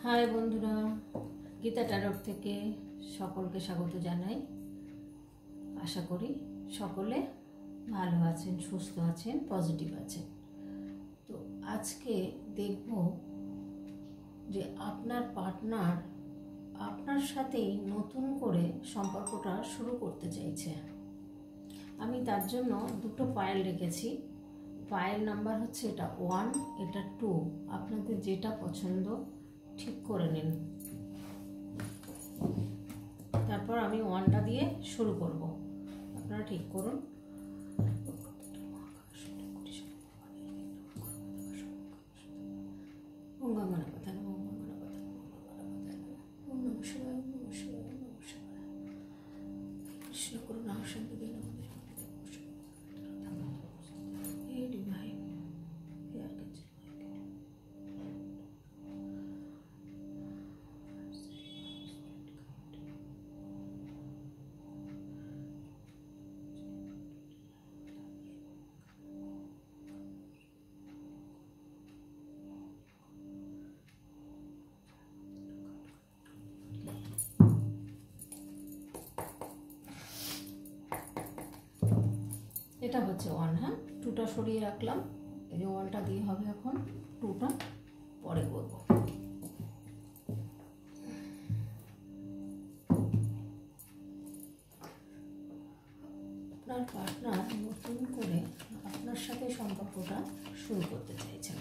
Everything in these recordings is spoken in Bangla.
হাই বন্ধুরা, গীতা ট্যারট থেকে সকলকে স্বাগত জানাই। আশা করি সকলে ভালো আছেন, সুস্থ আছেন, পজিটিভ আছেন। তো আজকে দেখব যে আপনার পার্টনার আপনার সাথেই নতুন করে সম্পর্কটা শুরু করতে চাইছে। আমি তার জন্য দুটো পায়েল রেখেছি। পায়েল নাম্বার হচ্ছে এটা 1, এটা 2। আপনাদের যেটা পছন্দ ঠিক করে নিন। তারপর আমি 1টা দিয়ে শুরু করব, আপনারা ঠিক করুন। কৃষ্ণ করুণা শান্তি দিন এটা হচ্ছে 1। হ্যাঁ, 2টা সরিয়ে রাখলাম। এই যে 1টা দিয়ে হবে, এখন 2টা পরে করব। আপনার পার্টনার নতুন করে আপনার সাথে সম্পর্কটা শুরু করতে চাইছেন।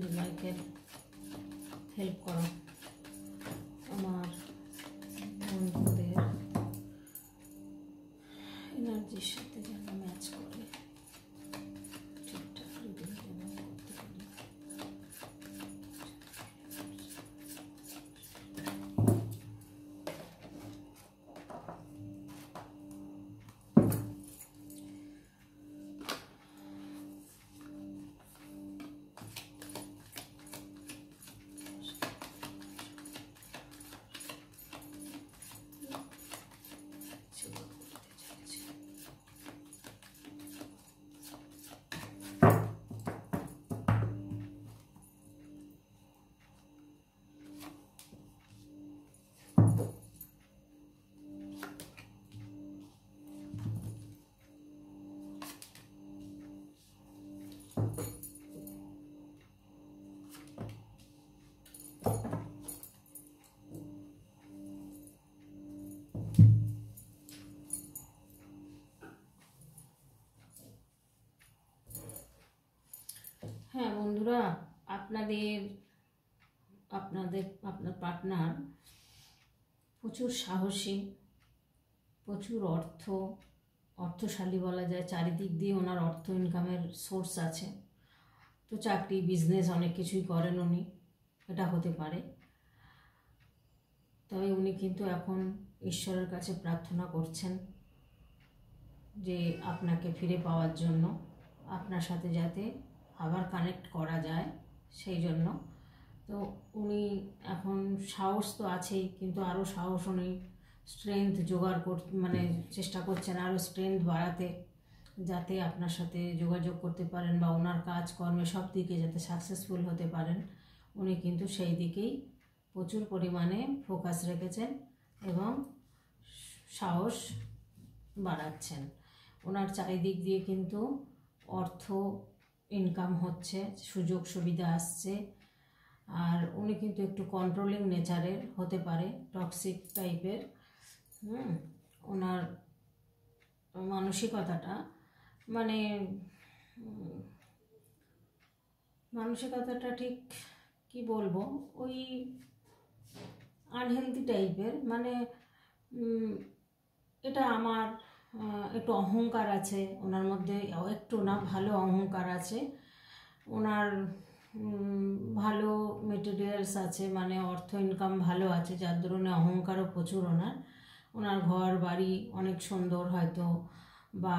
নিমাইকে হেল্প করো, আমার বন্ধুদের এনার্জির সাথে যেন ম্যাচ করে ঠিকঠাক রিডিং যেন করতে পারি। হ্যাঁ বন্ধুরা, আপনার পার্টনার প্রচুর সাহসী, প্রচুর অর্থশালী বলা যায়। চারিদিক দিয়ে ওনার অর্থ ইনকামের সোর্স আছে। তো চাকরি, বিজনেস অনেক কিছুই করেন উনি, এটা হতে পারে। তবে উনি কিন্তু এখন ঈশ্বরের কাছে প্রার্থনা করছেন যে আপনাকে ফিরে পাওয়ার জন্য, আপনার সাথে যাতে আবার কানেক্ট করা যায় সেই জন্য। তো উনি এখন সাহস তো আছেই, কিন্তু আরও সাহস উনি স্ট্রেংথ জোগাড় চেষ্টা করছেন আরও স্ট্রেংথ বাড়াতে, যাতে আপনার সাথে যোগাযোগ করতে পারেন বা ওনার কাজকর্মে সব দিকে যাতে সাকসেসফুল হতে পারেন। উনি কিন্তু সেই দিকেই প্রচুর পরিমাণে ফোকাস রেখেছেন এবং সাহস বাড়াচ্ছেন। ওনার চারিদিক দিয়ে কিন্তু অর্থ ইনকাম হচ্ছে, সুযোগ সুবিধা আসছে। আর উনি কিন্তু একটু কন্ট্রোলিং নেচারের হতে পারে, টক্সিক টাইপের। ওনার মানসিকতাটা ঠিক কি বলবো, ওই আনহেলদি টাইপের। এটা আমার একটু অহংকার আছে ওনার মধ্যে, একটু না ভালো অহংকার আছে ওনার। ভালো মেটেরিয়ালস আছে, অর্থ ইনকাম ভালো আছে, যার দরুন অহংকারও প্রচুর ওনার ঘর বাড়ি অনেক সুন্দর হয়তো, বা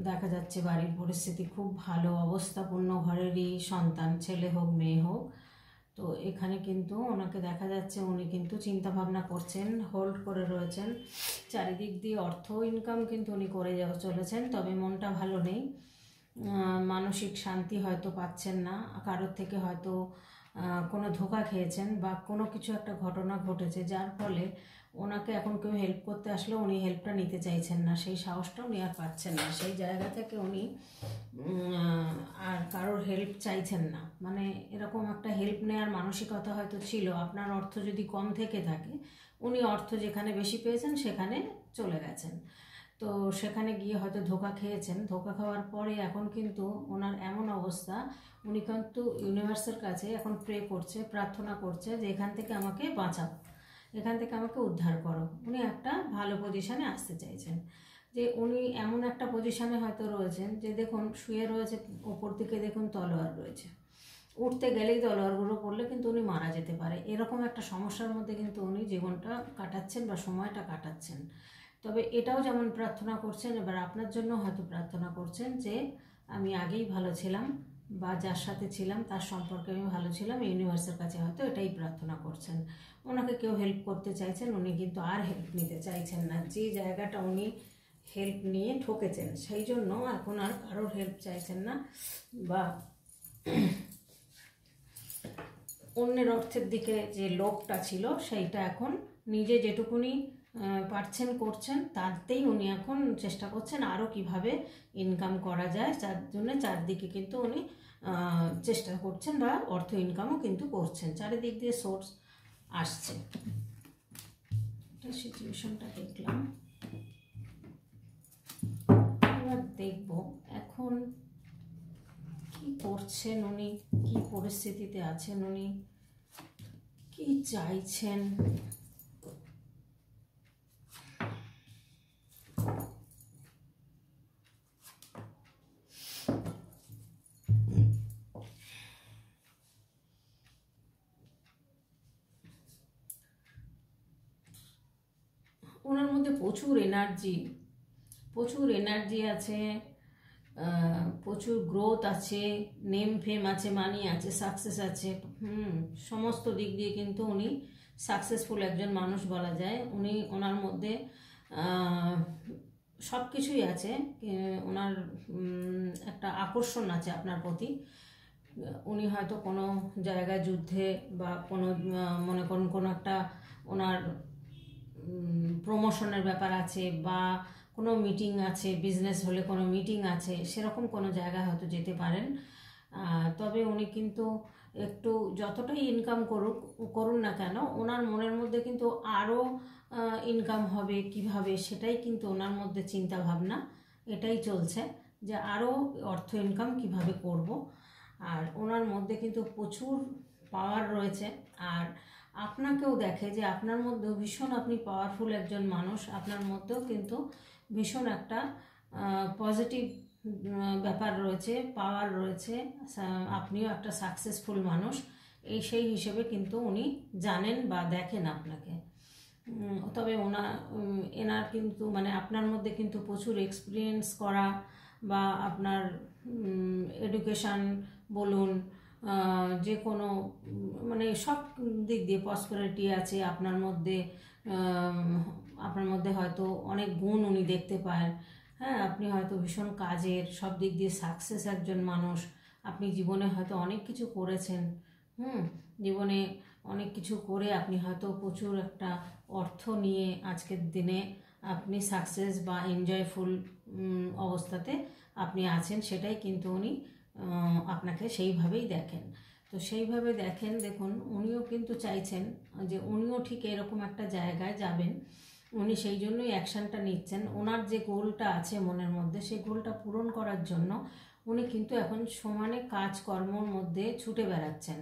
দেখা যাচ্ছে বাড়ির পরিস্থিতি খুব ভালো, অবস্থাপূর্ণ ঘরেরই সন্তান, ছেলে হোক মেয়ে হোক। তো এখানে কিন্তু ওনাকে দেখা যাচ্ছে উনি কিন্তু চিন্তা ভাবনা করছেন, হোল্ড করে রয়েছেন। চারিদিক দিয়ে অর্থ ইনকাম কিন্তু উনি করে চলেছেন, তবে মনটা ভালো নেই। মানসিক শান্তি হয়তো পাচ্ছেন না, কারোর থেকে হয়তো কোনো ধোঁকা খেয়েছেন বা কোনো কিছু একটা ঘটনা ঘটেছে, যার ফলে ওনাকে এখন কেউ হেল্প করতে আসলেও উনি হেল্পটা নিতে চাইছেন না, সেই সাহসটা উনি আর পাচ্ছেন না। সেই জায়গা থেকে উনি আর কারোর হেল্প চাইছেন না। মানে এরকম একটা হেল্প নেওয়ার মানসিকতা হয়তো ছিল। আপনার অর্থ যদি কম থেকে থাকে, উনি অর্থ যেখানে বেশি পেয়েছেন সেখানে চলে গেছেন, তো সেখানে গিয়ে হয়তো ধোঁকা খেয়েছেন। ধোঁকা খাওয়ার পরে এখন কিন্তু ওনার এমন অবস্থা, উনি কিন্তু ইউনিভার্সের কাছে এখন প্রে করছে, প্রার্থনা করছে যে এখান থেকে আমাকে বাঁচাও, এখান থেকে আমাকে উদ্ধার করো। উনি একটা ভালো পজিশানে আসতে চাইছেন, যে উনি এমন একটা পজিশানে হয়তো রয়েছেন যে দেখুন শুয়ে রয়েছে, ওপর দিকে দেখুন তলোয়ার রয়েছে, উঠতে গেলেই তলোয়ারগুলো পড়লে কিন্তু উনি মারা যেতে পারে। এরকম একটা সমস্যার মধ্যে কিন্তু উনি জীবনটা কাটাচ্ছেন বা সময়টা কাটাচ্ছেন। তবে এটাও যেমন প্রার্থনা করছেন, এবার আপনার জন্য হয়তো প্রার্থনা করছেন যে আমি আগেই ভালো ছিলাম বা যার সাথে ছিলাম তার সম্পর্কে আমি ভালো ছিলাম, ইউনিভার্সের কাছে হয়তো এটাই প্রার্থনা করছেন। ওনাকে কেউ হেল্প করতে চাইছেন, উনি কিন্তু আর হেল্প নিতে চাইছেন না। যে জায়গাটা উনি হেল্প নিয়ে ঠকেছেন, সেই জন্য এখন আর কারোর হেল্প চাইছেন না, বা অন্যের অর্থের দিকে যে লোভটা ছিল সেইটা এখন নিজে যেটুকুনি পারছেন করছেন, তাতেই উনি এখন চেষ্টা করছেন আরও কিভাবে ইনকাম করা যায়, যার জন্য চারদিকে কিন্তু উনি চেষ্টা করছেন বা অর্থ ইনকামও কিন্তু করছেন, চারিদিক দিয়ে সোর্স আসছে। সিচুয়েশনটা দেখলাম, এবার দেখব এখন কি করছেন উনি, কি পরিস্থিতিতে আছেন উনি, কি চাইছেন। ওনার মধ্যে প্রচুর এনার্জি আছে, প্রচুর গ্রোথ আছে, নেম ফেম আছে, মানি আছে, সাকসেস আছে। সমস্ত দিক দিয়ে কিন্তু উনি সাকসেসফুল একজন মানুষ বলা যায়। ওনার মধ্যে সব কিছুই আছে। ওনার একটা আকর্ষণ আছে আপনার প্রতি। উনি হয়তো কোনো জায়গায় যুদ্ধে বা কোনো মনে করুন কোনো একটা ওনার প্রমোশনের ব্যাপার আছে, বা কোনো মিটিং আছে, বিজনেস হলে কোনো মিটিং আছে, সেরকম কোনো জায়গায় হয়তো যেতে পারেন। তবে উনি কিন্তু একটু যতটাই ইনকাম করুন না কেন, ওনার মনের মধ্যে কিন্তু আরও ইনকাম হবে কিভাবে, সেটাই কিন্তু ওনার মধ্যে চিন্তা ভাবনা এটাই চলছে, যে আরও অর্থ ইনকাম কিভাবে করব। আর ওনার মধ্যে কিন্তু প্রচুর পাওয়ার রয়েছে, আর আপনাকেও দেখে যে আপনার মধ্যেও ভীষণ আপনি পাওয়ারফুল একজন মানুষ, আপনার মধ্যেও কিন্তু ভীষণ একটা পজিটিভ ব্যাপার রয়েছে, পাওয়ার রয়েছে, আপনিও একটা সাকসেসফুল মানুষ, সেই হিসেবে কিন্তু উনি জানেন বা দেখেন আপনাকে। তবে এনার কিন্তু মানে আপনার মধ্যে কিন্তু প্রচুর এক্সপিরিয়েন্স করা, বা আপনার এডুকেশান বলুন, যে কোনো মানে সব দিক দিয়ে প্রসপারিটি আছে আপনার মধ্যে। আপনার মধ্যে হয়তো অনেক গুণ উনি দেখতে পায়। হ্যাঁ, আপনি হয়তো ভীষণ কাজের সব দিক দিয়ে সাকসেস একজন মানুষ। আপনি জীবনে হয়তো অনেক কিছু করেছেন, জীবনে অনেক কিছু করে আপনি হয়তো প্রচুর একটা অর্থ নিয়ে আজকের দিনে আপনি সাকসেস বা এনজয়ফুল অবস্থাতে আপনি আছেন, সেটাই কিন্তু উনি আপনাকে সেইভাবেই দেখেন। তো সেইভাবে দেখুন উনিও কিন্তু চাইছেন যে উনিও ঠিক এরকম একটা জায়গায় যাবেন। উনি সেই জন্যই অ্যাকশানটা নিচ্ছেন। ওনার যে গোলটা আছে মনের মধ্যে, সেই গোলটা পূরণ করার জন্য উনি কিন্তু এখন সমানে কাজকর্মর মধ্যে ছুটে বেড়াচ্ছেন,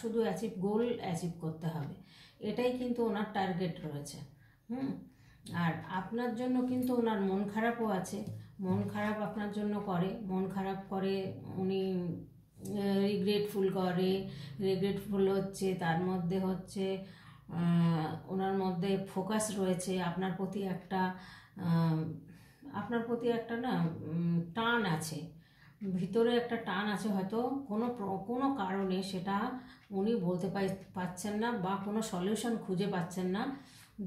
শুধু গোল অ্যাচিভ করতে হবে, এটাই কিন্তু ওনার টার্গেট রয়েছে। আর আপনার জন্য কিন্তু ওনার মন খারাপও আছে, মন খারাপ আপনার জন্য মন খারাপ করে উনি রিগ্রেটফুল হচ্ছে, তার মধ্যে হচ্ছে ওনার মধ্যে ফোকাস রয়েছে আপনার প্রতি একটা না টান আছে, ভিতরে একটা টান আছে, হয়তো কোনো কারণে সেটা উনি বলতে পারছেন না বা কোনো সলিউশন খুঁজে পাচ্ছেন না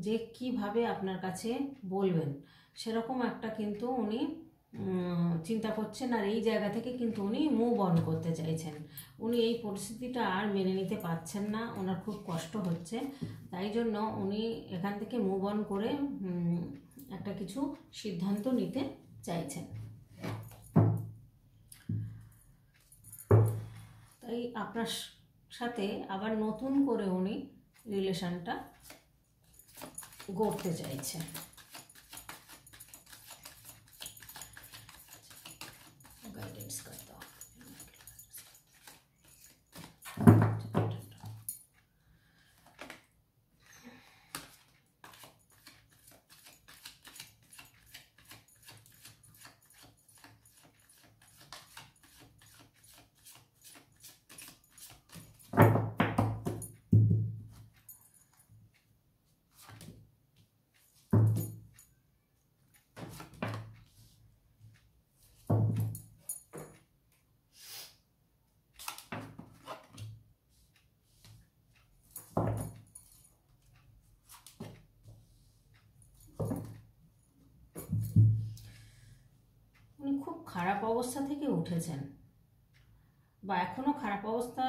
যে কিভাবে আপনার কাছে বলবেন, সেরকম একটা কিন্তু উনি চিন্তা করছেন। আর এই জায়গা থেকে কিন্তু উনি মুভ অন করতে চাইছেন। উনি এই পরিস্থিতিটা আর মেনে নিতে পারছেন না, ওনার খুব কষ্ট হচ্ছে, তাই জন্য উনি এখান থেকে মুভ অন করে একটা কিছু সিদ্ধান্ত নিতে চাইছেন। তাই আপনার সাথে আবার নতুন করে উনি রিলেশনটা গড়তে চাইছে। গাইডেন্স করতে হবে। উনি খুব খারাপ অবস্থা থেকে উঠেছেন, বা এখনও খারাপ অবস্থা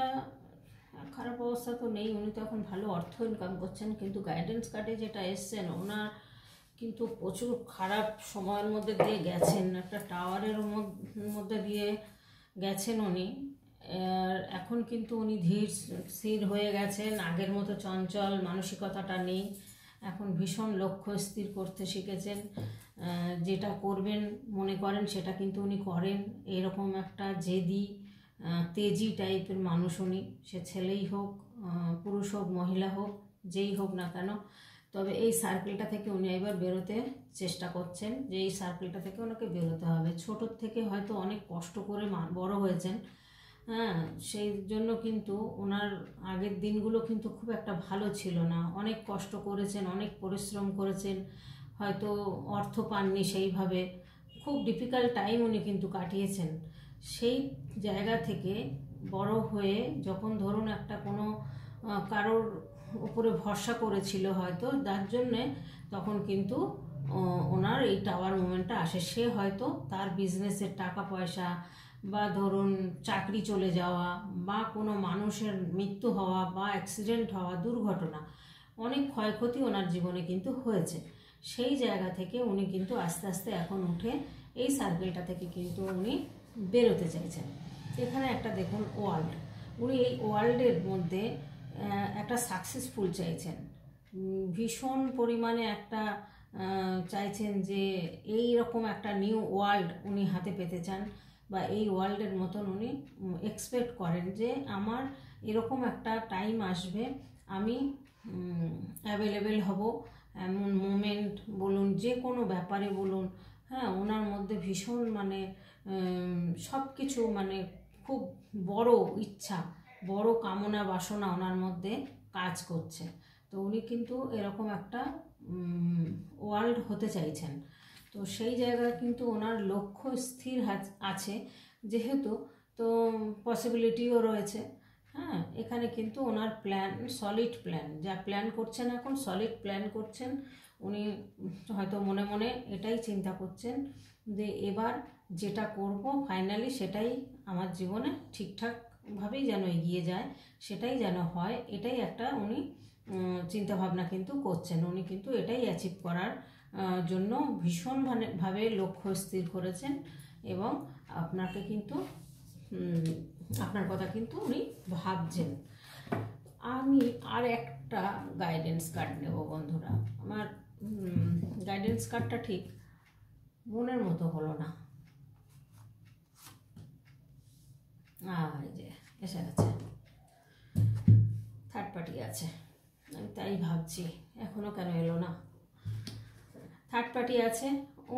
তো নেই, উনি তো এখন ভালো অর্থ ইনকাম করছেন, কিন্তু গাইডেন্স কার্ডে যেটা এসছেন ওনার কিন্তু প্রচুর খারাপ সময়ের মধ্যে দিয়ে গেছেন, একটা টাওয়ারের মধ্যে দিয়ে গেছেন উনি। এখন কিন্তু উনি ধীর স্থির হয়ে গেছেন, আগের মতো চঞ্চল মানসিকতাটা নেই, এখন ভীষণ লক্ষ্য স্থির করতে শিখেছেন। যেটা করবেন মনে করেন সেটা কিন্তু উনি করেন, এরকম একটা জেদি তেজি টাইপের মানুষ উনি। সে ছেলেই হোক, পুরুষ হোক, মহিলা হোক, যেই হোক না কেন। তবে এই সার্কেলটা থেকে উনি এবার বেরোতে চেষ্টা করছেন, যে এই সার্কেলটা থেকে ওনাকে বেরোতে হবে। ছোটোর থেকে হয়তো অনেক কষ্ট করে বড় হয়েছেন, হ্যাঁ, সেই জন্য কিন্তু ওনার আগের দিনগুলো কিন্তু খুব একটা ভালো ছিল না। অনেক কষ্ট করেছেন, অনেক পরিশ্রম করেছেন, হয়তো অর্থ পাননি সেইভাবে, খুব ডিফিকাল্ট টাইম উনি কিন্তু কাটিয়েছেন। সেই জায়গা থেকে বড় হয়ে যখন ধরুন একটা কোনো কারোর উপরে ভরসা করেছিল হয়তো, যার জন্যে তখন কিন্তু ওনার এই টাওয়ার মুভমেন্টটা আসে। সে হয়তো তার বিজনেসের টাকা পয়সা, বা ধরুন চাকরি চলে যাওয়া, বা কোনো মানুষের মৃত্যু হওয়া, বা অ্যাক্সিডেন্ট হওয়া, দুর্ঘটনা, অনেক ক্ষয়ক্ষতি ওনার জীবনে কিন্তু হয়েছে। সেই জায়গা থেকে উনি কিন্তু আস্তে আস্তে এখন উঠে এই সার্কেলটা থেকে কিন্তু উনি বেরোতে চাইছেন। এখানে একটা দেখুন ওয়ার্ল্ড, উনি এই ওয়ার্ল্ডের মধ্যে একটা সাকসেসফুল চাইছেন, ভীষণ পরিমাণে একটা চাইছেন যে এই রকম একটা নিউ ওয়ার্ল্ড উনি হাতে পেতে চান, বা এই ওয়ার্ল্ডের মতন উনি এক্সপেক্ট করেন যে আমার এরকম একটা টাইম আসবে, আমি অ্যাভেলেবেল হব। এমন মোমেন্ট বলুন, যে কোনো ব্যাপারে বলুন, হ্যাঁ, ওনার মধ্যে ভীষণ মানে সব কিছু মানে খুব বড় ইচ্ছা, বড় কামনা বাসনা ওনার মধ্যে কাজ করছে। তো উনি কিন্তু এরকম একটা ওয়ার্ল্ড হতে চাইছেন। তো সেই জায়গায় কিন্তু ওনার লক্ষ্য স্থির আছে যেহেতু, তো পসিবিলিটিও রয়েছে। হ্যাঁ, এখানে কিন্তু ওনার প্ল্যান, সলিড প্ল্যান, যা প্ল্যান করছেন এখন সলিড প্ল্যান করছেন উনি। হয়তো মনে মনে এটাই চিন্তা করছেন যে এবার যেটা করব ফাইনালি সেটাই আমার জীবনে ঠিকঠাকভাবেই যেন এগিয়ে যায়, সেটাই যেন হয়, এটাই একটা উনি চিন্তাভাবনা কিন্তু করছেন। উনি কিন্তু এটাই অ্যাচিভ করার জন্য ভীষণভাবে লক্ষ্য স্থির করেছেন, এবং আপনাকে কিন্তু আপনার কথা কিন্তু উনি ভাবছেন। আমি আর একটা গাইডেন্স কার্ড নেব বন্ধুরা। আমার গাইডেন্স কার্ডটা ঠিক মনের মতো হলো না। এই যে এসে গেছে, থার্ড পার্টি আছে, আমি তাই ভাবছি এখনও কেন এলো না। থার্ড পার্টি আছে,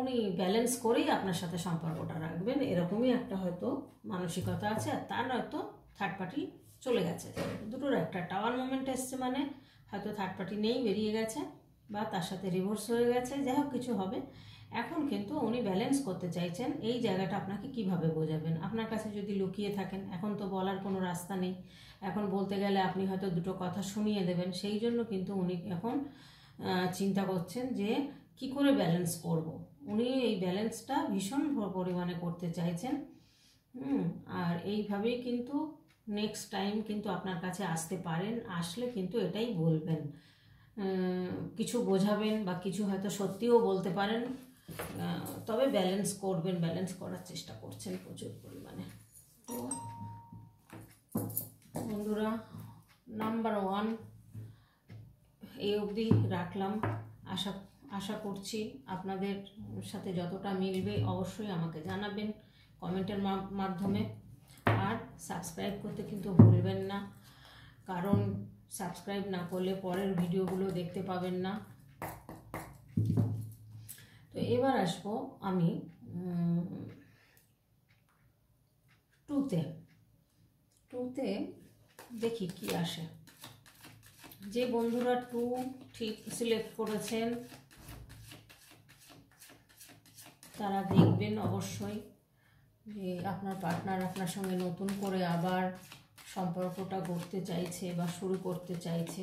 উনি ব্যালেন্স করেই আপনার সাথে সম্পর্কটা রাখবেন, এরকমই একটা হয়তো মানসিকতা আছে। আর তার নয়তো থার্ড পার্টি চলে গেছে, দুটোর একটা টাওয়ার মুভমেন্ট এসছে, মানে হয়তো থার্ড পার্টি নেই, বেরিয়ে গেছে, বা তার সাথে রিভোর্স হয়ে গেছে, যাই হোক কিছু হবে। এখন কিন্তু উনি ব্যালেন্স করতে চাইছেন, এই জায়গাটা আপনাকে কিভাবে বোঝাবেন। আপনার কাছে যদি লুকিয়ে থাকেন, এখন তো বলার কোনো রাস্তা নেই, এখন বলতে গেলে আপনি হয়তো দুটো কথা শুনিয়ে দেবেন, সেই জন্য কিন্তু উনি এখন চিন্তা করছেন যে কি করে ব্যালেন্স করব। উনি এই ব্যালেন্সটা ভীষণ পরিমাণে করতে চাইছেন। আর এইভাবেই কিন্তু নেক্সট টাইম কিন্তু আপনার কাছে আসতে পারেন, আসলে কিন্তু এটাই বলবেন, কিছু বোঝাবেন বা কিছু হয়তো সত্যিও বলতে পারেন, তবে ব্যালেন্স করবেন, ব্যালেন্স করার চেষ্টা করছেন প্রচুর পরিমাণে। তো বন্ধুরা, নাম্বার 1 এই অবধি রাখলাম। আশা করছি আপনাদের সাথে যতটা মিলবে অবশ্যই আমাকে জানাবেন কমেন্টের মাধ্যমে। আর সাবস্ক্রাইব করতে কিন্তু ভুলবেন না, কারণ সাবস্ক্রাইব না করলে পরের ভিডিওগুলো দেখতে পাবেন না। তো এবার আসবো আমি 2তে দেখি কি আসে। যে বন্ধুরা 2 ঠিক সিলেক্ট করেছেন তারা দেখবেন অবশ্যই যে আপনার পার্টনার আপনার সঙ্গে নতুন করে আবার সম্পর্কটা গড়তে চাইছে বা শুরু করতে চাইছে।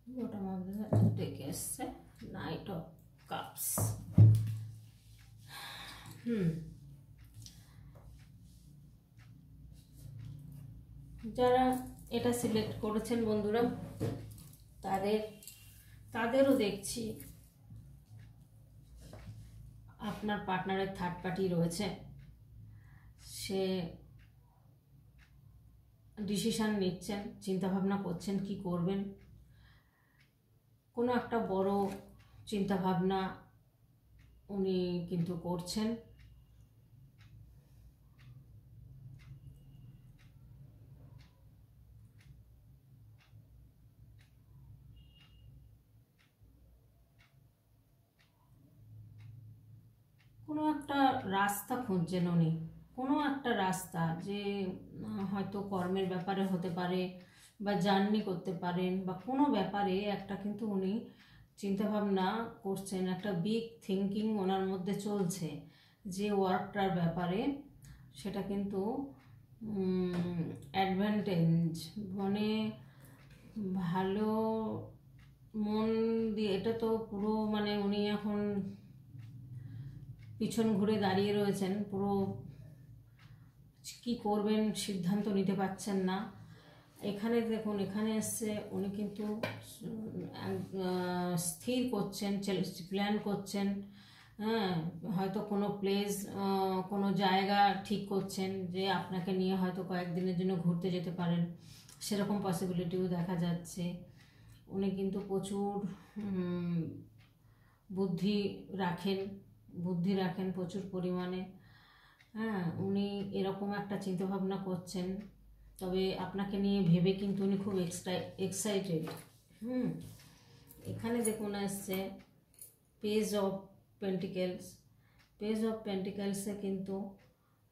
বটম অফ দ্য ডেকে এসছে নাইট অফ কাপস। যারা এটা সিলেক্ট করেছেন বন্ধুরা, তাদেরও দেখছি আপনার পার্টনারের থার্ড পার্টি রয়েছে, সে ডিসিশন নিচ্ছেন, চিন্তাভাবনা করছেন কি করবেন। কোনো একটা বড় চিন্তাভাবনা উনি কিন্তু করছেন। কোনো একটা রাস্তা খুঁজছেন উনি, কোনো একটা রাস্তা, যে হয়তো কর্মের ব্যাপারে হতে পারে বা জার্নি করতে পারেন বা কোনো ব্যাপারে একটা কিন্তু উনি চিন্তাভাবনা করছেন, একটা বিগ থিঙ্কিং ওনার মধ্যে চলছে যে ওয়ার্কটার ব্যাপারে। সেটা কিন্তু অ্যাডভান্টেজ, মানে ভালো মন দিয়ে, এটা তো পুরো মানে উনি এখন পিছন ঘুরে দাঁড়িয়ে রয়েছেন, পুরো কি করবেন সিদ্ধান্ত নিতে পারছেন না। এখানে দেখুন, এখানে এসছে উনি কিন্তু স্থির করছেন, প্ল্যান করছেন, হ্যাঁ, হয়তো কোনো প্লেস, কোনো জায়গা ঠিক করছেন যে আপনাকে নিয়ে হয়তো কয়েকদিনের জন্য ঘুরতে যেতে পারেন, সেরকম পসিবিলিটিও দেখা যাচ্ছে। উনি কিন্তু প্রচুর বুদ্ধি রাখেন প্রচুর পরিমাণে। হ্যাঁ, উনি এরকম একটা চিন্তাভাবনা করছেন, তবে আপনাকে নিয়ে ভেবে কিন্তু উনি খুব এক্সাইটেড। এখানে দেখুন আসছে পেজ অফ পেন্টিকেলসে কিন্তু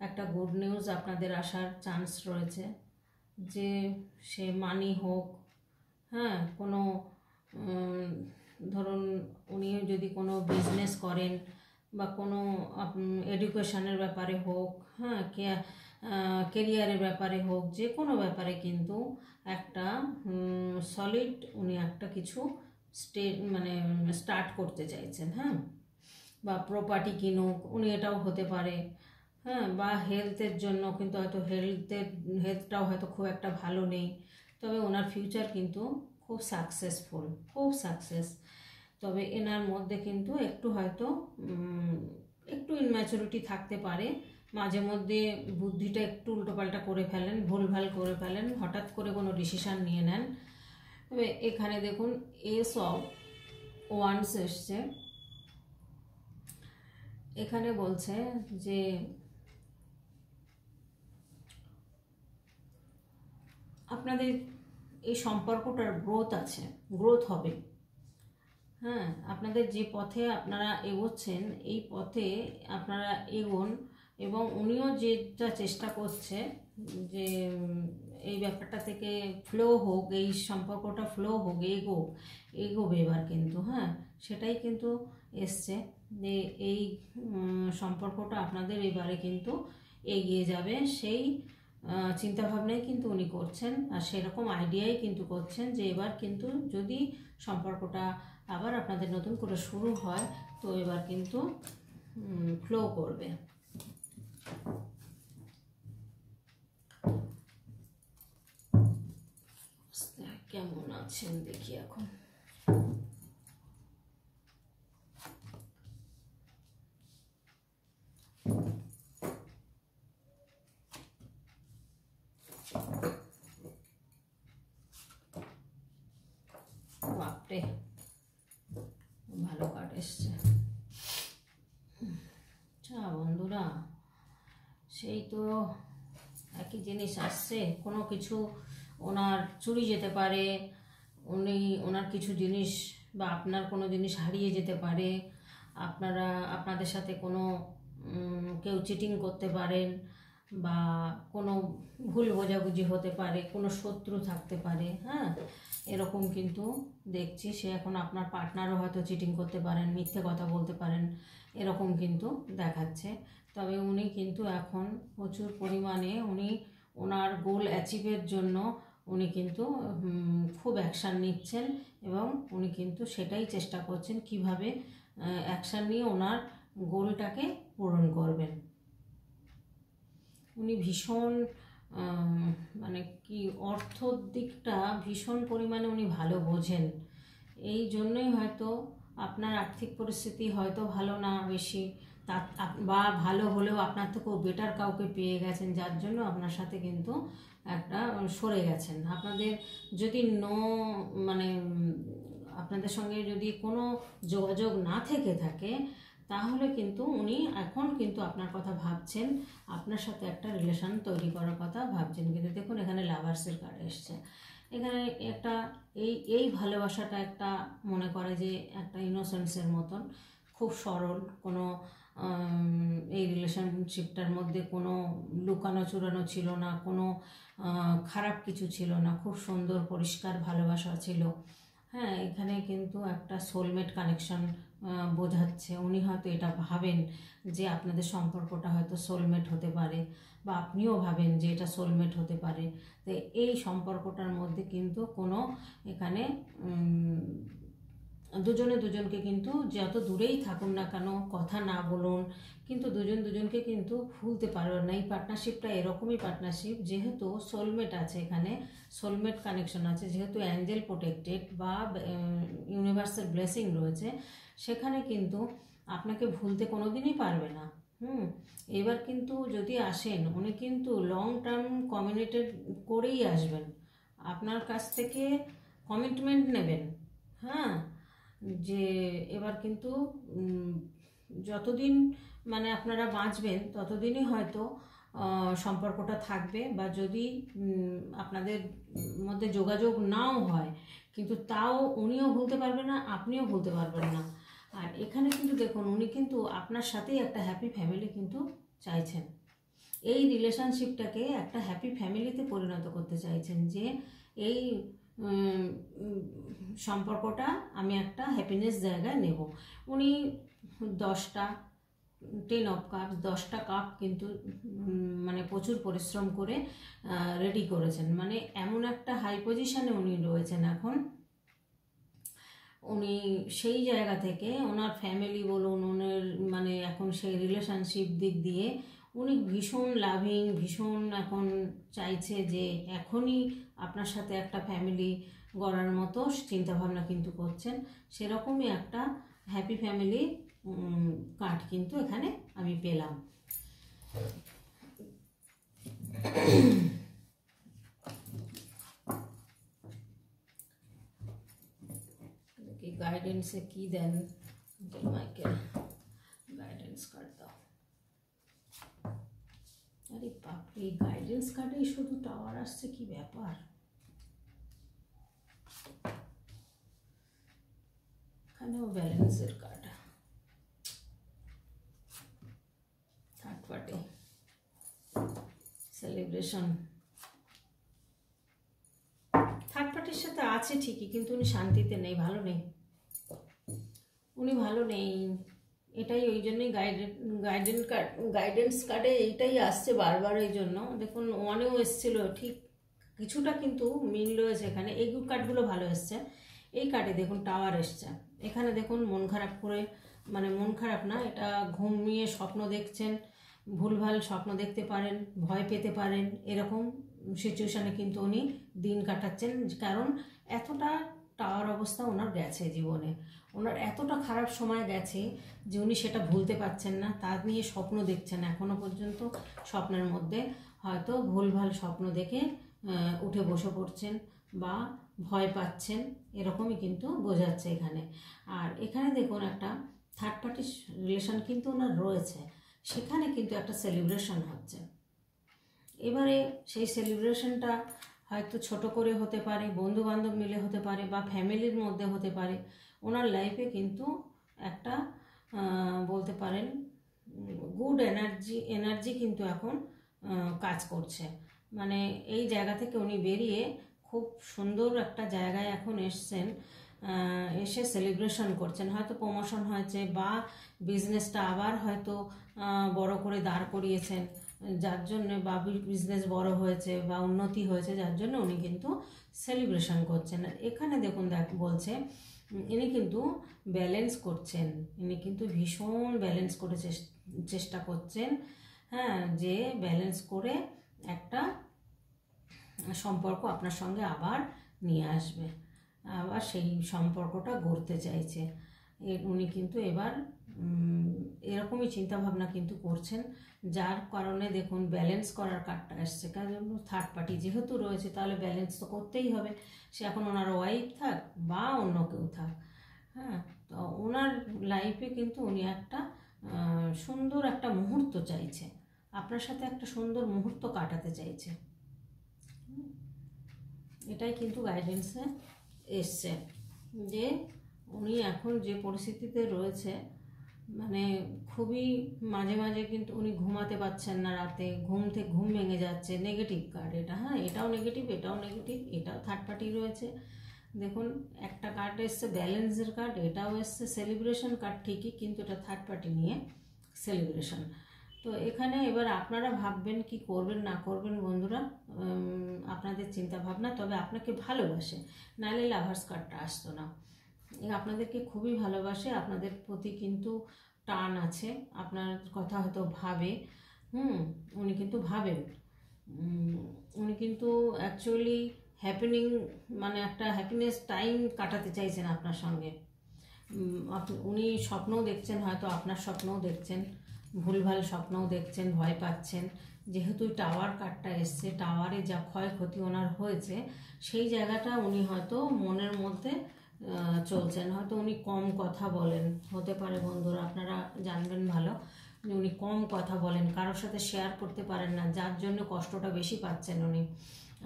একটা গুড নিউজ আপনাদের আসার চান্স রয়েছে, যে সে মানি হোক, হ্যাঁ, কোনো ধরুন উনি যদি কোনো বিজনেস করেন বা কোনো এডুকেশনের ব্যাপারে হোক, হ্যাঁ, কেরিয়ারের ব্যাপারে হোক, যে কোনো ব্যাপারে কিন্তু একটা সলিড উনি একটা কিছু মানে স্টার্ট করতে চাইছেন। হ্যাঁ, বা প্রপার্টি কিনুক, উনি এটাও হতে পারে। হ্যাঁ, বা হেলথের জন্য কিন্তু হয়তো হেলথটাও হয়তো খুব একটা ভালো নেই, তবে ওনার ফিউচার কিন্তু খুব সাকসেসফুল, খুব সাকসেস। তবে এনার মধ্যে কিন্তু একটু হয়তো একটু ইনম্যাচুরিটি থাকতে পারে, মাঝে মধ্যে বুদ্ধিটা একটু উল্টোপাল্টা করে ফেলেন, ভুলভাল করে ফেলেন, হঠাৎ করে কোনো ডিসিশান নিয়ে নেন। তবে এখানে দেখুন এস অফ ওয়ান্স এসছে, এখানে বলছে যে আপনাদের এই সম্পর্কটার গ্রোথ আছে, গ্রোথ হবে। হ্যাঁ, আপনাদের যে পথে আপনারা এগোচ্ছেন এই পথে আপনারা এগোন, এবং উনিও যেটা চেষ্টা করছে যে এই ব্যাপারটা থেকে ফ্লো হোক, এই সম্পর্কটা ফ্লো হোক, এগোবে এবার কিন্তু। হ্যাঁ, সেটাই কিন্তু এসছে যে এই সম্পর্কটা আপনাদের এবারে কিন্তু এগিয়ে যাবে, সেই চিন্তাভাবনাই কিন্তু উনি করছেন, আর সেরকম আইডিয়াই কিন্তু করছেন যে এবার কিন্তু যদি সম্পর্কটা আবার আপনাদের নতুন করে শুরু হয় তো এবার কিন্তু ফ্লো করবে। কেমন আছেন দেখি এখন। বাপরে, ভালো কার্ড এসছে। আচ্ছা বন্ধুরা, সেই তো একই জিনিস আসছে, কোনো কিছু ওনার চুরি যেতে পারে, ওনার কিছু জিনিস বা আপনার কোনো জিনিস হারিয়ে যেতে পারে, আপনাদের সাথে কোনো কেউ চিটিং করতে পারেন, বা কোনো ভুল বোঝাবুঝি হতে পারে, কোনো শত্রু থাকতে পারে। হ্যাঁ, এরকম কিন্তু দেখছি। সে এখন আপনার পার্টনারও হয়তো চিটিং করতে পারেন, মিথ্যে কথা বলতে পারেন, এরকম কিন্তু দেখাচ্ছে। তবে উনি কিন্তু এখন প্রচুর পরিমাণে ওনার গোল অ্যাচিভের জন্য উনি কিন্তু খুব অ্যাকশান নিচ্ছেন, এবং উনি কিন্তু সেটাই চেষ্টা করছেন কিভাবে অ্যাকশান নিয়ে ওনার গোলটাকে পূরণ করবেন। উনি ভীষণ মানে কি অর্থর দিকটা ভীষণ পরিমাণে উনি ভালো বোঝেন, এই জন্যই হয়তো আপনার আর্থিক পরিস্থিতি হয়তো ভালো না বেশি, বা ভালো হলেও আপনার থেকেও বেটার কাউকে পেয়ে গেছেন, যার জন্য আপনার সাথে কিন্তু একটা সরে গেছেন। আপনাদের যদি মানে আপনাদের সঙ্গে যদি কোনো যোগাযোগ না থেকে থাকে, তাহলে কিন্তু উনি এখন কিন্তু আপনার কথা ভাবছেন, আপনার সাথে একটা রিলেশন তৈরি করার কথা ভাবছেন। কিন্তু দেখুন এখানে লাভার্সের কার্ড এসছে, এখানে একটা এই ভালোবাসাটা একটা মনে করে যে একটা ইনোসেন্সের মতন, খুব সরল, কোনো এই রিলেশনশিপটার মধ্যে কোনো লুকানো চুরানো ছিল না, কোনো খারাপ কিছু ছিল না, খুব সুন্দর পরিষ্কার ভালোবাসা ছিল। হ্যাঁ, এখানে কিন্তু একটা সোলমেট কানেকশন বোঝাচ্ছে। উনি হয়তো এটা ভাবেন যে আপনাদের সম্পর্কটা হয়তো সোলমেট হতে পারে, বা আপনিও ভাবেন যে এটা সোলমেট হতে পারে। তো এই সম্পর্কটার মধ্যে কিন্তু কোনো এখানে দুজনে দুজনকে কিন্তু যত দূরেই থাকুন না কেন, কথা না বলুন, কিন্তু দুজনকে কিন্তু ভুলতে পারবেন না। এই পার্টনারশিপটা এরকমই পার্টনারশিপ, যেহেতু সোলমেট আছে, এখানে সোলমেট কানেকশন আছে, যেহেতু অ্যাঞ্জেল প্রোটেক্টেড বা ইউনিভার্সাল ব্লেসিং রয়েছে, সেখানে কিন্তু আপনাকে ভুলতে কোনো দিনই পারবে না। এবার কিন্তু যদি আসেন, উনি কিন্তু লং টার্ম কমিটেড করেই আসবেন, আপনার কাছ থেকে কমিটমেন্ট নেবেন। হ্যাঁ, যে এবার কিন্তু যতদিন মানে আপনারা বাঁচবেন ততদিনই হয়তো সম্পর্কটা থাকবে, বা যদি আপনাদের মধ্যে যোগাযোগ নাও হয়, কিন্তু তাও উনিও ভুলতে পারবেন না, আপনিও ভুলতে পারবেন না। আর এখানে কিন্তু দেখুন উনি কিন্তু আপনার সাথেই একটা হ্যাপি ফ্যামিলি কিন্তু চাইছেন, এই রিলেশনশিপটাকে একটা হ্যাপি ফ্যামিলিতে পরিণত করতে চাইছেন, যে এই সম্পর্কটা আমি একটা হ্যাপিনেস জায়গায় নেব। উনি 10টা 10 অফ কাপ, 10টা কাপ কিন্তু মানে প্রচুর পরিশ্রম করে রেডি করেছেন। মানে এমন একটা হাই পজিশনে উনি রয়েছেন এখন। উনি সেই জায়গা থেকে ওনার ফ্যামিলি বলুন, ওনার মানে এখন সেই রিলেশনশিপ দিক দিয়ে উনি ভীষণ লাভিং, ভীষণ এখন চাইছে যে এখনই আপনার সাথে একটা ফ্যামিলি গড়ার মতো চিন্তাভাবনা কিন্তু করছেন। সেরকমই একটা হ্যাপি ফ্যামিলি কার্ড কিন্তু এখানে আমি পেলাম। গাইডেন্সে কি দেন মাইকেল? গাইডেন্স কার্ড দাও। আরে বাপরে, গাইডেন্স কার্ডেই শুধু টাওয়ার আসছে, কি ব্যাপার? এখানেও ব্যালেন্সের card, third party, celebration. Third পার্টির সাথে আছে ঠিকই, কিন্তু উনি শান্তিতে নেই, ভালো নেই, উনি ভালো নেই। এটাই ওই জন্যই গাইডেন্স কার্ডে এইটাই আসছে বারবার। এই জন্য দেখুন ওয়ানেও এসছিল ঠিক কিছুটা, কিন্তু মিল রয়েছে এখানে। এই কার্ডগুলো ভালো এসছে। এই কার্ডে দেখুন টাওয়ার এসছে। এখানে দেখুন মন খারাপ করে, মানে মন খারাপ না, এটা ঘুমিয়ে স্বপ্ন দেখছেন, ভুলভাল স্বপ্ন দেখতে পারেন, ভয় পেতে পারেন, এরকম সিচুয়েশানে কিন্তু উনি দিন কাটাচ্ছেন। কারণ এতটা টাওয়ার অবস্থা ওনার গেছে জীবনে, ওনার এতটা খারাপ সময় গেছে যে উনি সেটা ভুলতে পারছেন না। তার নিয়ে স্বপ্ন দেখছেন এখনও পর্যন্ত। স্বপ্নের মধ্যে হয়তো ভুলভাল স্বপ্ন দেখে উঠে বসে পড়ছেন বা ভয় পাচ্ছেন, এরকমই কিন্তু বোঝাচ্ছে এখানে। আর এখানে দেখুন একটা থার্ড পার্টি রিলেশন কিন্তু ওনার রয়েছে, সেখানে কিন্তু একটা সেলিব্রেশন হচ্ছে। এবারে সেই সেলিব্রেশনটা হয়তো ছোট করে হতে পারে, বন্ধু বান্ধব মিলে হতে পারে, বা ফ্যামিলির মধ্যে হতে পারে। ওনার লাইফে কিন্তু একটা বলতে পারেন গুড এনার্জি কিন্তু এখন কাজ করছে। মানে এই জায়গা থেকে উনি বেরিয়ে খুব সুন্দর একটা জায়গায় এখন এসছেন, এসে সেলিব্রেশন করছেন। হয়তো প্রমোশন হয়েছে বা বিজনেসটা আবার হয়তো বড় করে দাঁড় করিয়েছেন, যার জন্য, বা বিজনেস বড় হয়েছে বা উন্নতি হয়েছে, যার জন্য উনি কিন্তু সেলিব্রেশন করছেন। আর এখানে দেখুন বলছে ইনি কিন্তু ব্যালেন্স করছেন, ইনি কিন্তু ভীষণ ব্যালেন্স করে চেষ্টা করছেন, হ্যাঁ, যে ব্যালেন্স করে একটা সম্পর্ক আপনার সঙ্গে আবার নিয়ে আসবে, আবার সেই সম্পর্কটা গড়তে চাইছে। উনি কিন্তু এবার এরকমই চিন্তাভাবনা কিন্তু করছেন, যার কারণে দেখুন ব্যালেন্স করার কার্ডটা আসছে। কারণ থার্ড পার্টি যেহেতু রয়েছে, তাহলে ব্যালেন্স তো করতেই হবে। সে এখন ওনার ওয়াইফ থাক বা অন্য কেউ থাক, হ্যাঁ, তো ওনার লাইফে কিন্তু উনি একটা সুন্দর একটা মুহূর্ত চাইছে, আপনার সাথে একটা সুন্দর মুহূর্ত কাটাতে চাইছে। এটাই কিন্তু গাইডেন্সে এসছে, যে উনি এখন যে পরিস্থিতিতে রয়েছে, মানে খুবই মাঝে মাঝে কিন্তু উনি ঘুমাতে পারছেন না, রাতে ঘুম ভেঙে যাচ্ছে। নেগেটিভ কার্ড এটা, হ্যাঁ, এটাও নেগেটিভ, এটাও নেগেটিভ, এটাও থার্ড পার্টি রয়েছে। দেখুন একটা কার্ড এসছে ব্যালেন্সের কার্ড, এটাও এসছে সেলিব্রেশন কার্ড ঠিকই, কিন্তু এটা থার্ড পার্টি নিয়ে সেলিব্রেশন। তো এখানে এবার আপনারা ভাববেন কি করবেন না করবেন বন্ধুরা, আপনাদের চিন্তা ভাবনা। তবে আপনাকে ভালোবাসে, নাহলে লাভার্স কার্ডটা আসতো না। আপনাদেরকে খুবই ভালোবাসে, আপনাদের প্রতি কিন্তু টান আছে, আপনার কথা হয়তো ভাবে, উনি কিন্তু ভাবেন, উনি কিন্তু অ্যাকচুয়ালি মানে একটা হ্যাপিনেস টাইম কাটাতে চাইছেন আপনার সঙ্গে। উনি স্বপ্নও দেখছেন, হয়তো আপনার স্বপ্নও দেখছেন, ভুলভাল স্বপ্নও দেখছেন, ভয় পাচ্ছেন। যেহেতু টাওয়ার কার্ডটা এসছে, টাওয়ারে যা ক্ষয়ক্ষতি ওনার হয়েছে, সেই জায়গাটা উনি হয়তো মনের মধ্যে চলছেন। হয়তো উনি কম কথা বলেন, হতে পারে বন্ধুরা, আপনারা জানবেন ভালো, উনি কম কথা বলেন, কারোর সাথে শেয়ার করতে পারেন না, যার জন্য কষ্টটা বেশি পাচ্ছেন উনি।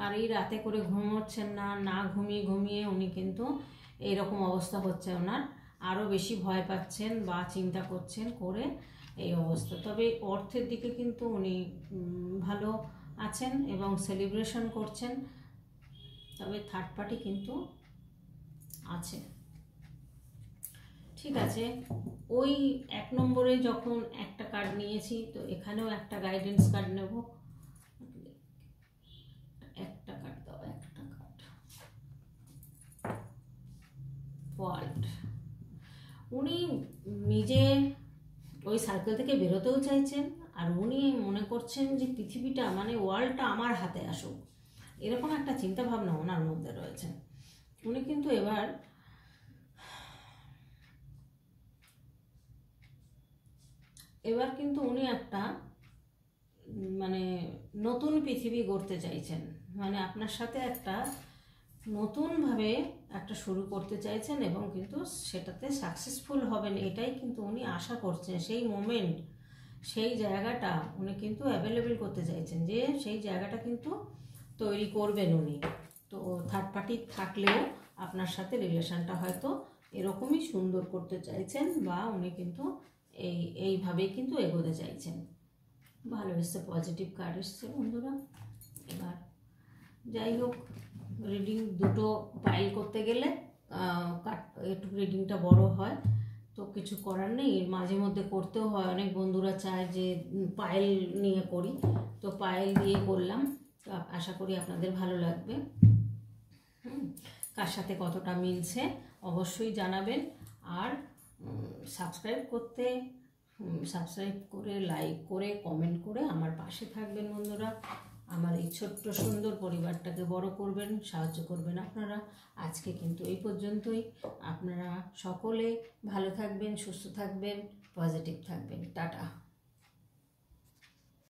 আর এই রাতে করে ঘুমোচ্ছেন না, ঘুমিয়ে উনি কিন্তু এইরকম অবস্থা হচ্ছে ওনার, আরও বেশি ভয় পাচ্ছেন বা চিন্তা করছেন করে এই অবস্থা। তবে অর্থের দিকে কিন্তু উনি ভালো আছেন এবং সেলিব্রেশন করছেন। তবে থার্ড পার্টি কিন্তু আছে। ঠিক আছে, ওই 1 নম্বরে যখন একটা কার্ড নিয়েছি, তো এখানেও একটা গাইডেন্স কার্ড নেব। একটা কার্ড দাও, একটা কার্ড। ওয়ার্ল্ড। উনি নিজে ওই সার্কেল থেকে বেরোতেও চাইছেন, আর উনি মনে করছেন যে পৃথিবীটা মানে ওয়ার্ল্ডটা আমার হাতে আসুক, এরকম একটা চিন্তা ভাবনা ওনার মধ্যে রয়েছে। উনি কিন্তু এবার কিন্তু উনি একটা মানে নতুন পৃথিবী গড়তে চাইছেন, মানে আপনার সাথে একটা নতুনভাবে একটা শুরু করতে চাইছেন, এবং কিন্তু সেটাতে সাকসেসফুল হবেন এটাই কিন্তু উনি আশা করছেন। সেই মোমেন্ট, সেই জায়গাটা উনি কিন্তু অ্যাভেলেবেল করতে চাইছেন, যে সেই জায়গাটা কিন্তু তৈরি করবেন উনি। তো থার্ড পার্টি থাকলেও আপনার সাথে রিলেশনটা হয়তো এরকমই সুন্দর করতে চাইছেন, বা উনি কিন্তু এইভাবেই কিন্তু এগোতে চাইছেন। ভালো এসছে, পজিটিভ কার্ড এসছে বন্ধুরা। এবার যাই হোক, রিডিং দুটো পাইল করতে গেলে একটু রিডিংটা বড় হয়, তো কিছু করার নেই, মাঝে মধ্যে করতেও হয়। অনেক বন্ধুরা চায় যে পাইল নিয়ে করি, তো পাইল দিয়ে করলাম। তো আশা করি আপনাদের ভালো লাগবে। কার সাথে কতটা মিলছে অবশ্যই জানাবেন। আর সাবস্ক্রাইব করে, লাইক করে, কমেন্ট করে আমার পাশে থাকবেন বন্ধুরা। আমার এই ছোট্ট সুন্দর পরিবারটাকে বড় করবেন, সাহায্য করবেন আপনারা। আজকে কিন্তু এই পর্যন্তই। আপনারা সকলে ভালো থাকবেন, সুস্থ থাকবেন, পজিটিভ থাকবেন। টাটা।